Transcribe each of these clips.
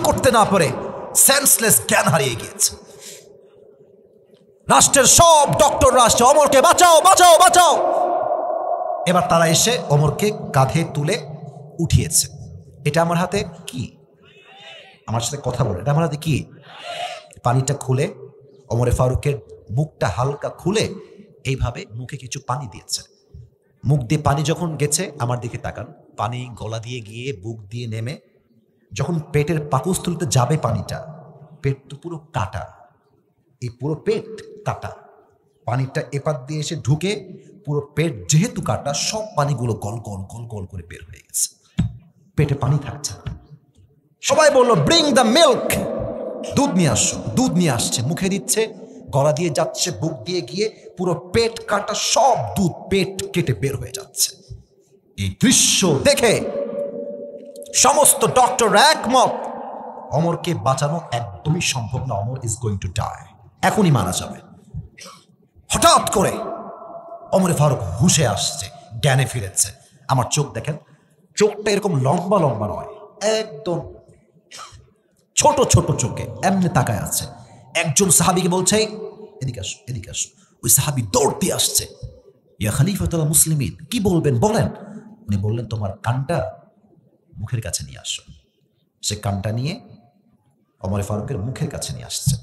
করতে না পারে সেন্সলেস জ্ঞান হারিয়ে গিয়েছে। রাষ্ট্রের সব ডক্টররা আসছে, ওমরকে বাঁচাও বাঁচাও বাঁচাও। এবার তারা এসে ওমরকে কাঁধে তুলে উঠিয়েছে। এটা আমার হাতে কি? আমার সাথে কথা বলে, এটা আমার হাতে কি? পানিটা খুলে ওমরে ফারুকের মুখটা হালকা খুলে এইভাবে মুখে কিছু পানি দিয়েছে। মুখ দিয়ে পানি যখন গেছে, আমার দিকে তাকান, পানি গলা দিয়ে গিয়ে বুক দিয়ে নেমে যখন পেটের পাকস্থলীতে যাবে পানিটা, পেট তো পুরো কাটা, এই পুরো পেট কাটা, পানিটা এপার দিয়ে এসে ঢুকে পুরো পেট যেহেতু কাটা, সব পানিগুলো গল গল গল গল করে বের হয়ে গেছে, পেটে পানি থাকছে না। সবাই বলল ব্রিং দ্য মিল্ক, দুধ নিয়ে আসছো। দুধ নিয়ে আসছে, মুখে দিচ্ছে, গলা দিয়ে যাচ্ছে, বুক দিয়ে গিয়ে পুরো পেট কাটা সব দুধ পেট কেটে বের হয়ে যাচ্ছে। এই দৃশ্য দেখে সমস্ত ডক্টর একমত, ওমরকে বাঁচানো একদমই সম্ভব না, Omar is going to die, এখনই মারা যাবে। হঠাৎ করে ওমরে ফারুক হুশে আসছে, জ্ঞানে ফিরেছে। আমার চোখ দেখেন, চোখটা এরকম লম্বা লম্বা নয়, একদম ছোট ছোট চোখে এমনি তাকায় আছে। একজন সাহাবীকে বলছে এদিকে আসো এদিকে আসো। ওই সাহাবী দৌড় দিয়ে আসছে, ইয়া খলিফাতুল মুসলিমিন, কি বলবেন বলেন। উনি বললেন তোমার কানটা মুখের কাছে নিয়ে আসো। সে কানটা নিয়ে ওমর ফারুকের মুখের কাছে নিয়ে আসছে।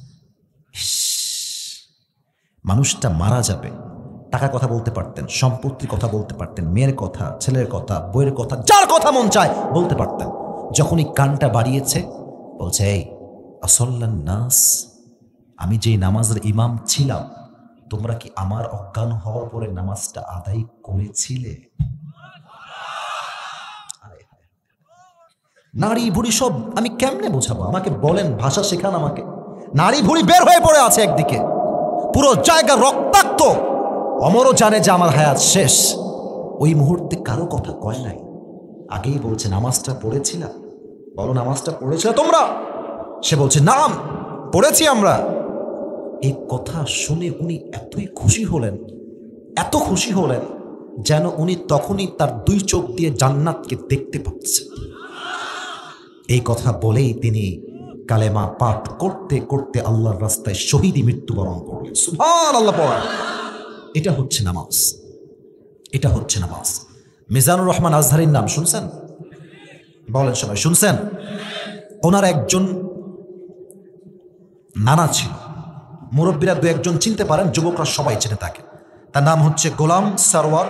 মানুষটা মারা যাবে, টাকার কথা বলতে পারতেন, সম্পত্তির কথা বলতে পারতেন, মেয়ের কথা, ছেলের কথা, বইয়ের কথা, যার কথা মন চায় বলতে পারতেন। যখনই কানটা বাড়িয়েছে বলছে এই আসল্লান নাস, আমি যেই নামাজের ইমাম ছিলাম, তোমরা কি আমার অজ্ঞান হওয়ার পরে নামাজটা আদায় করেছিলে? নারী ভুড়ি সব আমি কেমনে বোঝাবো, আমাকে বলেন, ভাষা শেখান আমাকে। নারী ভুড়ি বের হয়ে পড়ে আছে একদিকে, পুরো জায়গা রক্তাক্ত। ওমরও জানে যে আমার হায়াত শেষ। ওই মুহূর্তে কারো কথা কয় নাই, আগেই বলছে নামাজটা পড়েছিলাম, বলো নামাজটা পড়েছিল তোমরা? সে বলছে নাম পড়েছি আমরা। এই কথা শুনে উনি এতই খুশি হলেন, এত খুশি হলেন যেন উনি তখনই তার দুই চোখ দিয়ে জান্নাতকে দেখতে পাচ্ছেন। এই কথা বলেই তিনি কালেমা পাঠ করতে করতে আল্লাহর রাস্তায় শহীদি মৃত্যুবরণ করলেন। সুবহানাল্লাহ পড়া, এটা হচ্ছে নামাজ, এটা হচ্ছে নামাজ। মিজানুর রহমান আজহারীর নাম শুনছেন? বলেন সবাই, শুনছেন? ওনার একজন নানা ছিল, মুরব্বীরা দু একজন চিনতে পারেন, যুবকরা সবাই চেনে তাকে। তার নাম হচ্ছে গোলাম সরওয়ার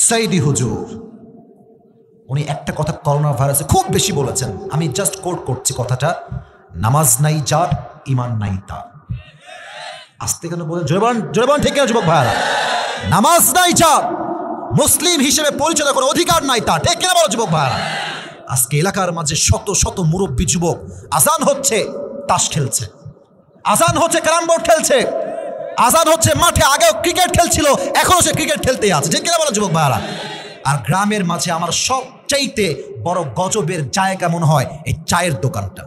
সাইদি হুজুর। উনি একটা কথা করোনা ভাইরাসে খুব বেশি বলেছেন, আমি জাস্ট কোট করছি কথাটা, নামাজ নাই যার ইমান নাই তার। আস্তে কেন বলেন, জোরে বলেন ঠিক কেন যুবক ভাইরা? নামাজ নাই যার, মুসলিম হিসেবে পরিচয় কোনো অধিকার নাই তার, ঠিক কেন বলো যুবক ভাইরা? আজকে এলাকার মাঝে শত শত মুরব্বী যুবক আজান হচ্ছে তাস খেলছে, আজান হচ্ছে ক্যারাম বোর্ড খেলছে, আজান হচ্ছে মাঠে, আগেও ক্রিকেট খেলছিল, এখনো সে ক্রিকেট খেলতেই আছে, ঠিক কিনা বলো যুবক ভাইরা? আর গ্রামের মাঝে আমার সবচাইতে বড় গজবের জায়গা মনে হয় এই চায়ের দোকানটা,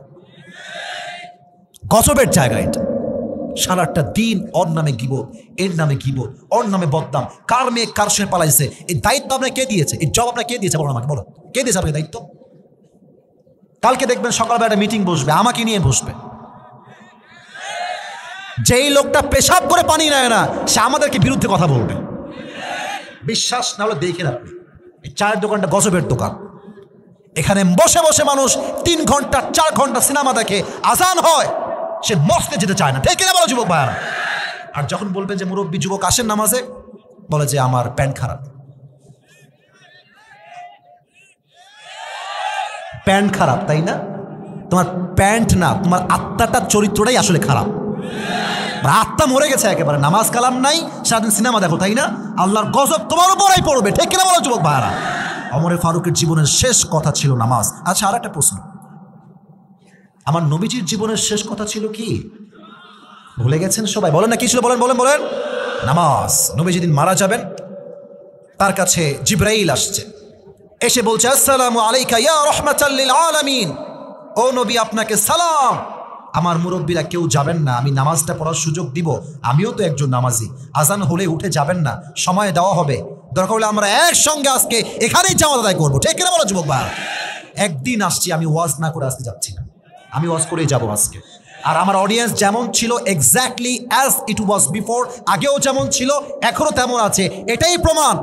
গজবের জায়গা এটা। সারাটা দিন ওর নামে গিবত, এর নামে গিবত, ওর নামে বদনাম, কার মেয়ে কার সঙ্গে পালাইছে। এই দায়িত্ব আপনাকে কে দিয়েছে? এই জব আপনাকে কে দিয়েছে? বলো আমাকে, বলো কে দিয়েছে আপনাকে দায়িত্ব? কালকে দেখবেন সকালবেলা একটা মিটিং বসবে, আমাকে নিয়ে বসবে। যেই লোকটা পেশাব করে পানি নেয় না, সে আমাদেরকে বিরুদ্ধে কথা বলবে। বিশ্বাস না হলে দেখেন আপনি, এই চায়ের দোকানটা গজবের দোকান। এখানে বসে বসে মানুষ 3 ঘন্টা 4 ঘন্টা সিনেমা দেখে, আজান হয়, সে মস্তে যেতে চায় না, ঠিক কিনা বলো যুবক ভাইয়ারা? আর যখন বলবেন যে মুরব্বী যুবক আসেন নামাজে, বলে যে আমার প্যান্ট খারাপ। প্যান্ট খারাপ তাই না? তোমার প্যান্ট না, তোমার আত্মাটা, চরিত্রটাই আসলে খারাপ। আত্মা মরে গেছে একেবারে, নামাজ কালাম নাই, সারাদিন সিনেমা দেখো তাই না? আল্লাহর গজব তোমার উপরেই পড়বে, ঠিক কিনা বলো যুবক ভাইয়ারা? ওমরে ফারুকের জীবনের শেষ কথা ছিল নামাজ। আচ্ছা, আর একটা প্রশ্ন, আমার নবীজির জীবনের শেষ কথা ছিল কি? ভুলে গেছেন সবাই? বলেন না কি ছিল, বলেন বলেন বলেন। নামাজ। নবী যেদিন মারা যাবেন, তার কাছে জিবরাইল আসছে, এসে বলছে আসসালামু আলাইকা ইয়া রাহমাতাল লিল আলামিন। ও নবী, আপনাকে সালাম। আমার মুরব্বীরা কেউ যাবেন না, আমি নামাজটা পড়ার সুযোগ দিব, আমিও তো একজন নামাজি। আজান হলে উঠে যাবেন না, সময় দেওয়া হবে, দরকার হলে আমরা একসঙ্গে আজকে এখানেই জামাত আদায় করবো, ঠিক কিনা বলো যুবক ভাই? একদিন আসছি, আমি ওয়াজ না করে আসতে যাচ্ছি না, আমি ওয়াজ করেই যাবো আজকে। আর আমার অডিয়েন্স যেমন ছিল exactly as it was before, আগেও যেমন ছিল এখনো তেমন আছে। এটাই প্রমাণ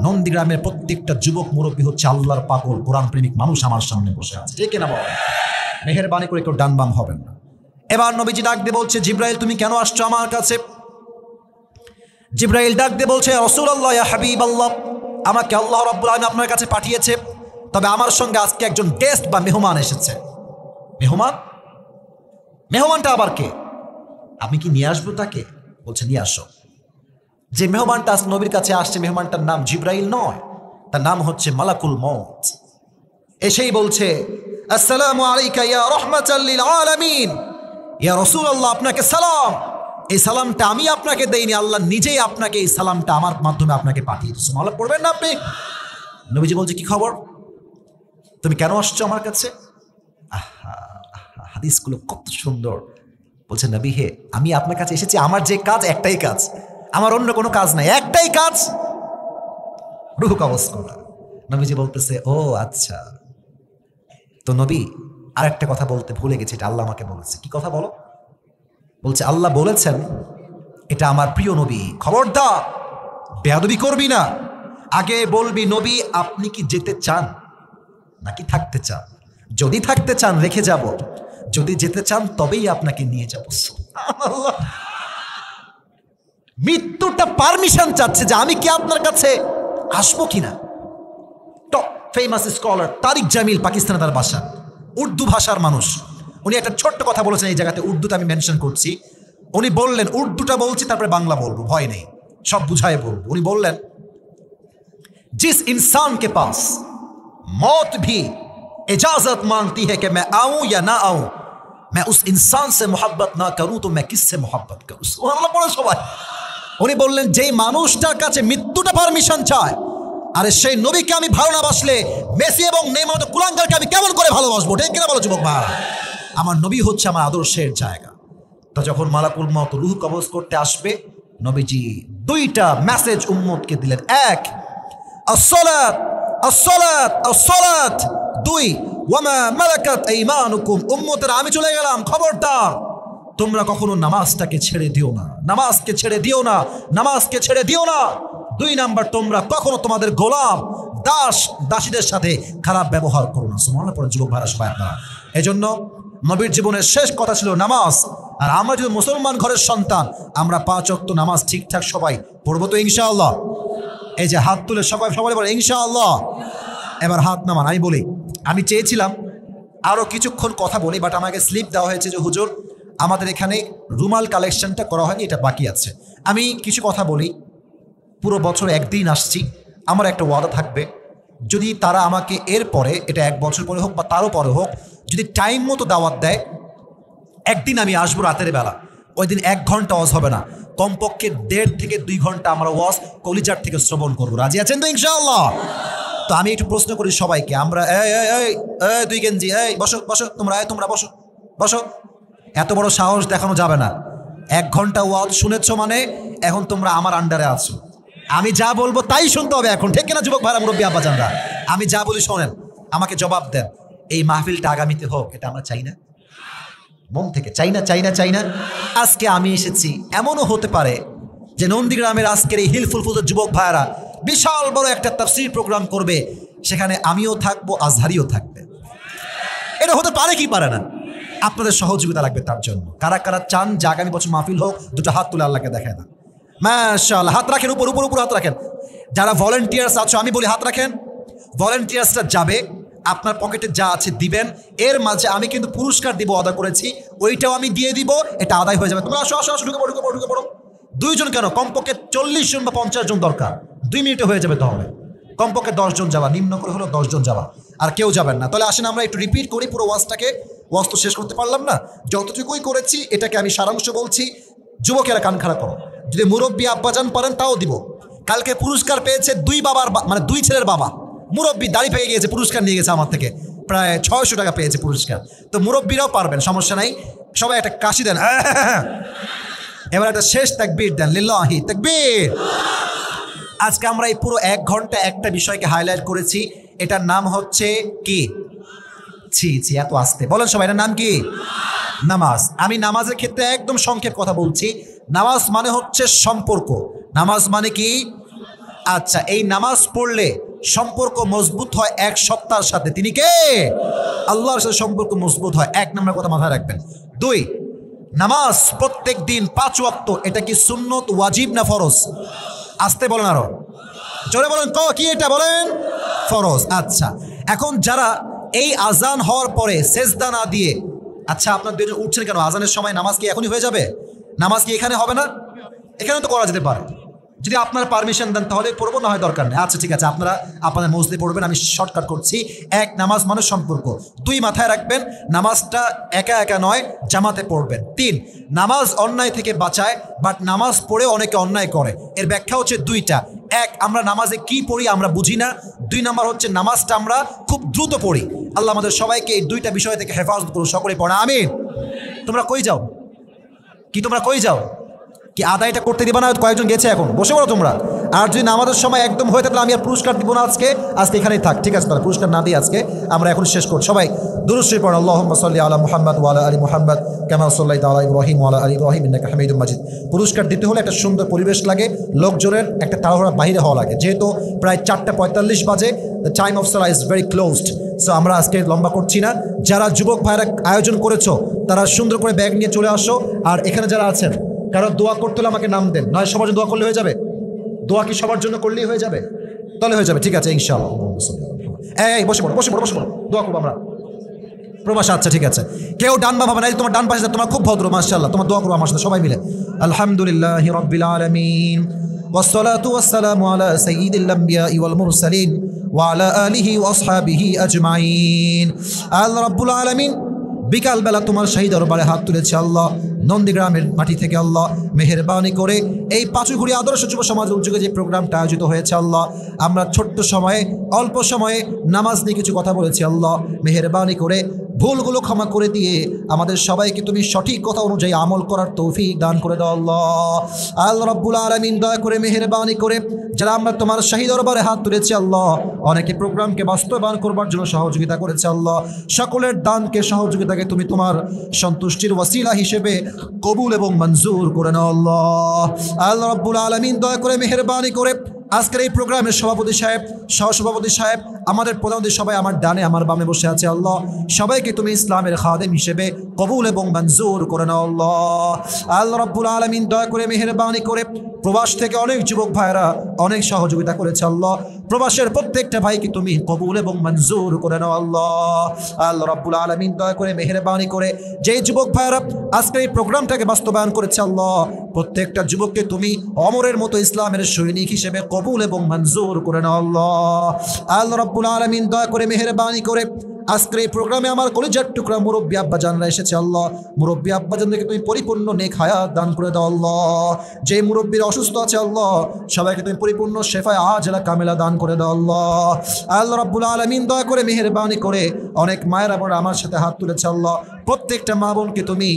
নন্দীগ্রামের প্রত্যেকটা যুবক মুরব্বী হচ্ছে আল্লাহর পাগল কোরআন প্রেমিক মানুষ আমার সামনে বসে আছে। ঠিক কিনা বলেন? মেহেরবানি করে কেউ ডান বাম হবেন না। এবার নবীজি ডাক দিয়ে বলছে, জিব্রাইল তুমি কেন আসছো আমার কাছে? জিব্রাইল ডাক দিয়ে বলছে, রাসূলুল্লাহ ইয়া হাবিবাল্লাহ, আমাকে আল্লাহ রাব্বুল আলামিন আপনার কাছে পাঠিয়েছে, তবে আমার সঙ্গে আজকে একজন গেস্ট বা মেহমান এসেছে। মেহমান? মেহমানটা আবার কে? আপনি কি নিয়ে আসবো তাকে? বলছে নিয়ে আসো। যে মেহমানটা আজ নবীর কাছে আসছে, মেহমানটার নাম জিব্রাইল নয়, তার নাম হচ্ছে মালাকুল মউত। এসেই বলছে, আসসালামু আলাইকা ইয়া রাহমাতাল লিল আলামিন, ইয়া রাসূলুল্লাহ আপনাকে সালাম। এই সালামটা আমি আপনাকে দেইনি, আল্লাহ নিজেই আপনাকে এই সালামটা আমার মাধ্যমে আপনাকে পাঠিয়ে দিয়েছে। সুবহানাল্লাহ পড়বেন না আপনি? নবীজি বলছে, কি খবর, তুমি কেন আসছো আমার কাছে? হাদিসগুলো কত সুন্দর। বলছে, নবী হে, আমি আপনার কাছে এসেছি, আমার যে কাজ একটাই কাজ, আমার অন্য কোনো কাজ নাই, একটাই কাজ, রূহ কবজ করা। নবীজি বলতেছে, ও আচ্ছা। তো নবী আরেকটা কথা বলতে ভুলে গেছে, এটা আল্লাহ আমাকে বলেছে। কি কথা বলো? বলছে, আল্লাহ বলেছেন এটা আমার প্রিয় নবী, খবরদার বেয়াদবি করবি না। আগে বলবি, নবী আপনি কি যেতে চান নাকি থাকতে চান? যদি থাকতে চান রেখে যাব, যদি যেতে চান তবেই আপনাকে নিয়ে যাব। সুবহানাল্লাহ। মৃত্যুটা পারমিশন চাচ্ছে যে আমি কি আপনার কাছে আসবো কিনা। টপ ফেমাস স্কলার তারিক জামিল, পাকিস্তানে তার বাসা, উর্দু ভাষার মানুষ। উনি একটা ছোট্ট কথা বলেছেন এই জায়গাতে, উর্দুতে আমি মেনশন করছি। উনি বললেন, উর্দুটা বলছি তারপরে বাংলা বলবো, ভয় নেই, সব বুঝায় বলবো। উনি বললেন, जिस इंसान के पास मौत भी इजाजत मांगती है कि मैं आऊं या ना आऊं, मैं उस इंसान से मोहब्बत ना करूं तो मैं किससे मोहब्बत करूं। सुबहानाल्लाह পড়ে সবাই। উনি বললেন, যেই মানুষটার কাছে মৃত্যুটা পারমিশন চায়, আরে সেই নবীকে আমি ভালো না বাসলে মেসি এবং নেইমার মতো কুলাঙ্গারকে আমি কেমন করে ভালোবাসবো? ঠিক কিনা বলো যুবক ভাই? আমার নবী হচ্ছে আমার আদর্শের জায়গা। তো যখন মালাকুল মউত রূহ কবজ করতে আসবে, নবীজি দুইটা মেসেজ উম্মতকে দিলেন। এক, আসসালাত আসসালাত আসসালাত। দুই, ওয়ামা মালাকাত আইমানুকুম, উম্মতের আমি চলে গেলাম, খবরদার তোমরা কখনো নামাজটাকে ছেড়ে দিও না, নামাজকে ছেড়ে দিও না, নামাজকে ছেড়ে দিও না। দুই নাম্বার, তোমরা কখনো তোমাদের গোলাম দাস দাসীদের সাথে খারাপ ব্যবহার করো না। সুবহানাল্লাহ পড়ে যুবক ভাইরা সবাই আপনারা। এজন্য নবীর জীবনের শেষ কথা ছিল নামাজ। আর আমরা যদি মুসলমান ঘরের সন্তান, আমরা 5 ওয়াক্ত নামাজ ঠিকঠাক সবাই পড়বো তো ইনশাআল্লাহ? এই যে হাত তুলে সবাই বলে ইনশাআল্লাহ। এবার হাত নামান। আমি বলি, আমি চেয়েছিলাম আরও কিছুক্ষণ কথা বলি, বাট আমাকে স্লিপ দেওয়া হয়েছে যে হুজুর আমাদের এখানে রুমাল কালেকশনটা করা হয়নি, এটা বাকি আছে। আমি কিছু কথা বলি। পুরো বছর একদিন আসছি, আমার একটা ওয়াদা থাকবে, যদি তারা আমাকে এরপরে, এটা 1 বছর পরে হোক বা তারও পরে হোক, যদি টাইম মতো দাওয়াত দেয়, একদিন আমি আসবো রাতের বেলা। ওই দিন 1 ঘন্টা ওয়াজ হবে না, কমপক্ষে 1.5 থেকে 2 ঘন্টা আমরা ওয়াজ কলিজার থেকে শ্রবণ করবো। রাজি আছেন তো ইনশাআল্লাহ? তো আমি একটু প্রশ্ন করি সবাইকে, আমরা এই 2 গেঞ্জি, এই বসো বসো, তোমরা বসো বসো। এত বড় সাহস দেখানো যাবে না। 1 ঘন্টা ওয়াজ শুনেছো মানে এখন তোমরা আমার আন্ডারে আছো, আমি যা বলবো তাই শুনতে হবে এখন। ঠিক কিনা যুবক ভাইরা, মুরব্বী আব্বাজানরা? আমি যা বলি শোনেন, আমাকে জবাব দেন। এই মাহফিলটা আগামীতে হোক, এটা আমরা চাই না? মন থেকে চাই না, চাই না, চাই না? আজকে আমি এসেছি, এমনও হতে পারে যে নন্দীগ্রামের আজকের এই হিলফুল ফুলের যুবক ভাইরা বিশাল বড় একটা তাফসীর প্রোগ্রাম করবে, সেখানে আমিও থাকবো, আজহারিও থাকবে। এটা হতে পারে কি পারে না? আপনাদের সহযোগিতা লাগবে তার জন্য। কারা কারা চান যে আগামী বছর মাহফিল হোক, দুটো হাত তুলে আল্লাহকে দেখায় দেন। মাশাআল্লাহ, হাত রাখেন, উপর উপর উপর হাত রাখেন। যারা ভলেন্টিয়ার্স আছো আমি বলি হাত রাখেন। ভলেন্টিয়ার্সরা যাবে, আপনার পকেটে যা আছে দিবেন। এর মাঝে আমি কিন্তু পুরস্কার দিব, অদা করেছি, ওইটাও আমি দিয়ে দিব, এটা আদায় হয়ে যাবে। তোমরা আসো আসো আসো, ঢুকে পড়ো ঢুকে পড়ো ঢুকে পড়ো। 2 জন কেন, কমপক্ষে 40 জন বা 50 জন দরকার। 2 মিনিটে হয়ে যাবে তাহলে। কমপক্ষে 10 জন যাবা, নিম্ন করে হলো 10 জন যাবা, আর কেউ যাবেন না। তাহলে আসেন আমরা একটু রিপিট করি পুরো ওয়াজটাকে। ওয়াজ তো শেষ করতে পারলাম না, যতটুকুই করেছি এটাকে আমি সারাংশ বলছি। যুবকেরা কান খাড়া করো, যদি মুরব্বী আব্বাজান পারেন তাও দিব। কালকে পুরস্কার পেয়েছে 2 বাবার, মানে 2 ছেলের বাবা। মুরব্বী দাড়ি পেয়ে গিয়েছে, পুরস্কার নিয়ে গেছে আমার থেকে, প্রায় 600 টাকা পেয়েছে পুরস্কার। তো মুরব্বীরাও পারবেন, সমস্যা নাই। সবাই একটা কাশি দেন, এবার একটা শেষ তাকবীর দেন, লিল্লাহি তাকবীর। আজকে আমরা এই পুরো 1 ঘন্টা একটা বিষয়কে হাইলাইট করেছি, এটার নাম হচ্ছে কি? ছি ছি, এত আসতে বলেন সবাই, এটার নাম কি? নামাজ। আমি নামাজের ক্ষেত্রে একদম সংক্ষেপ কথা বলছি। নামাজ মানে হচ্ছে সম্পর্ক। নামাজ মানে কি? আচ্ছা, এই নামাজ পড়লে সম্পর্ক মজবুত হয় এক সত্তার সাথে। তিনি কে? আল্লাহর সাথে সম্পর্ক মজবুত হয়। এক নম্বর কথা মাথায় রাখবেন। দুই, নামাজ প্রত্যেক দিন 5 ওয়াক্ত, এটা কি সুন্নত, ওয়াজিব না ফরজ? আসতে বলেন, আরো জোরে বলেন, কি এটা বলেন? ফরজ। আচ্ছা, এখন যারা এই আজান হওয়ার পরে সেজদা না দিয়ে, আচ্ছা আপনার দুজন উঠছেন কেন? আজানের সময় নামাজ কি এখনই হয়ে যাবে? নামাজ কি এখানে হবে না? এখানে তো করা যেতে পারে। যদি আপনারা পারমিশন দেন তাহলে পড়বো, না হয় দরকার নেই। আচ্ছা ঠিক আছে, আপনারা আপনাদের মসজিদে পড়বেন, আমি শর্টকাট করছি। এক, নামাজ মানে সম্পর্ক। দুই, মাথায় রাখবেন নামাজটা একা একা নয়, জামাতে পড়বেন। তিন, নামাজ অন্যায় থেকে বাঁচায়, বাট নামাজ পড়ে অনেকে অন্যায় করে। এর ব্যাখ্যা হচ্ছে দুইটা। এক, আমরা নামাজে কি পড়ি আমরা বুঝি না। দুই নাম্বার হচ্ছে নামাজটা আমরা খুব দ্রুত পড়ি। আল্লাহ আমাদের সবাইকে এই দুইটা বিষয় থেকে হেফাজত করুন, সকলে পড়া আমিন। তোমরা কই যাও? কি তোমরা কই যাও? কি আদায়টা করতে দিবা না? কয়েকজন গেছে, এখন বসে পড়ো তোমরা। আর যদি নামাজের সময় একদম হয়ে থাকলে আমি আর পুরস্কার দিব না আজকে এখানেই থাক, ঠিক আছে? তাহলে পুরস্কার না দিই আজকে, আমরা এখন শেষ করি। সবাই দুরূদ শরীফ পড়ুন। আল্লাহুম্মা সাল্লি আলা মুহাম্মাদ ওয়া আলা আলি মুহাম্মাদ কামা সাল্লাইতা আলা ইব্রাহিম ওয়া আলা আলি ইব্রাহিম ইন্নাকা হামিদুম মাজিদ। পুরস্কার দিতে হলে একটা সুন্দর পরিবেশ লাগে, লোকজনের একটা তাড়াহুড়া বাহিরে হওয়া লাগে। যেহেতু প্রায় 4:45 বাজে, the time of Salah is very closed. So আমরা আজকে লম্বা করছি না। যারা যুবক ভাইরা আয়োজন করেছো তারা সুন্দর করে ব্যাগ নিয়ে চলে আসো। আর এখানে যারা আছেন, কারো দোয়া করতে হলে আমাকে নাম দেন, নয় সবার জন্য দোয়া করলে হয়ে যাবে। দোয়া কি সবার জন্য করলেই হয়ে যাবে? তাহলে হয়ে যাবে, ঠিক আছে ইনশাআল্লাহ। এই বসে পড়ো, বসে পড়ো, বসে পড়ো, দোয়া করবো আমরা প্রবাস। আচ্ছা ঠিক আছে, কেউ ডান বা ভাবে না, তোমার ডান পাশে, তোমার খুব ভদ্র, মাশাআল্লাহ। তোমার দোয়া করবো আমার সাথে সবাই মিলে। আলহামদুলিল্লাহি রাব্বিল আলামিন ওয়াসসালাতু ওয়াসসালামু আলা সাইয়্যিদিল আমবিয়াই ওয়াল মুরসালিন ওয়া আলা আলিহি ওয়া আসহাবিহি আজমাইন। আল্লাহ রাব্বুল আলামিন বিকালবেলা তোমার শাহী দরবারে হাত তুলেছে আল্লাহ, নন্দীগ্রামের মাটি থেকে আল্লাহ মেহেরবানি করে এই পাঁচুঘুরি আদর্শ যুব সমাজ উদ্যোগে যে প্রোগ্রামটা আয়োজিত হয়েছে আল্লাহ, আমরা ছোট্ট সময়ে অল্প সময়ে নামাজ নিয়ে কিছু কথা বলেছি আল্লাহ, মেহেরবানি করে ভুলগুলো ক্ষমা করে দিয়ে আমাদের সবাইকে তুমি সঠিক কথা অনুযায়ী আমল করার তৌফিক দান করে দাও আল্লাহ। আল্লাহ রাব্বুল আলামিন দয়া করে মেহেরবানি করে যারা আমরা তোমার শাহী দরবারে হাত তুলেছি আল্লাহ, অনেকে প্রোগ্রামকে বাস্তবায়ন করবার জন্য সহযোগিতা করেছে আল্লাহ, সকলের দানকে সহযোগিতাকে তুমি তোমার সন্তুষ্টির ওয়াসিলা হিসেবে কবুল এবং মঞ্জুর করে নাও আল্লাহ। আল্লাহ রাব্বুল আলামিন দয়া করে মেহেরবানি করে আজকের এই প্রোগ্রামের সভাপতি সাহেব, সহসভাপতি সাহেব, আমাদের প্রধানমন্ত্রী সবাই আমার ডানে আমার বামে বসে আছে আল্লাহ, সবাইকে তুমি ইসলামের খাদেম হিসেবে কবুল এবং মঞ্জুর করে নাও আল্লাহ। আল্লাহ রাব্বুল আলামিন দয়া করে মেহেরবানি করে প্রবাস থেকে অনেক যুবক ভাইরা অনেক সহযোগিতা করেছে আল্লাহ, প্রবাসের প্রত্যেকটা ভাইকে তুমি কবুল এবং মঞ্জুর করে নাও আল্লাহ। আল্লাহ রাব্বুল আলামিন দয়া করে মেহেরবানি করে যেই যুবক ভাইরা আজকে এই প্রোগ্রামটাকে বাস্তবায়ন করেছে আল্লাহ, প্রত্যেকটা যুবককে তুমি অমরের মতো ইসলামের সৈনিক হিসেবে কবুল এবং মঞ্জুর করে নাও আল্লাহ। আল্লাহ রাব্বুল আলামিন দয়া করে মেহেরবানি করে আজকের এই প্রোগ্রামে আমার কলিজার টুকরা মুরব্বী আব্বাজানরা এসেছে আল্লাহ, মুরব্বী আব্বাজানদেরকে তুমি পরিপূর্ণ নেক হায়াত দান করে দাও আল্লাহ। যে মুরব্বীরা অসুস্থ আছে আল্লাহ, সবাইকে তুমি পরিপূর্ণ শেফায়ে আজলা কামেলা দান করে দাও আল্লাহ। আল্লাহ রাব্বুল আলামিন দয়া করে মেহেরবানি করে অনেক মায়েরা বোনেরা আমার সাথে হাত তুলেছে আল্লাহ, প্রত্যেকটা মা বোনকে তুমি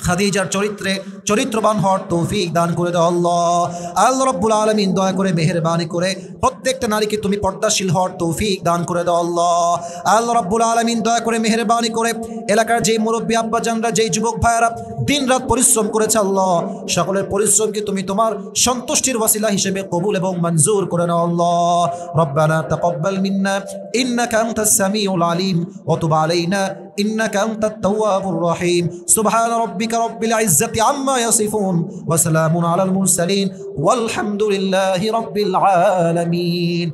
খাদিজার চরিত্রে চরিত্রবান হওয়ার তৌফিক দান করে দাও আল্লাহ। আল্লাহ রাব্বুল আলামিন দয়া করে মেহেরবানি করে প্রত্যেকটা নারীকে তুমি পর্দাশীল হওয়ার তৌফিক দান করে দাও আল্লাহ। আল্লাহ রাব্বুল আলামিন দয়া করে মেহেরবানি করে এলাকার যেই মুরব্বী আব্বাজানরা, যেই যুবক ভাইয়েরা দিন রাত পরিশ্রম করেছে আল্লাহ, সকলের পরিশ্রমকে তুমি তোমার সন্তুষ্টির ওয়াসিলা হিসেবে কবুল এবং মঞ্জুর করে নাও আল্লাহ। রব্বানা তাকাব্বাল মিন্না ইন্নাকা আনতাস সামিউল আলিম ওয়া তুব আলাইনা ইন্নাকা আনতাত তাওয়াবুর রহিম। সুবহান রাব্বিকা রাব্বিল ইজ্জাতি আম্মা ইয়াসিফুন ওয়া সালামুন আলাল মুরসালিন ওয়ালহামদুলিল্লাহি রাব্বিল আলামিন।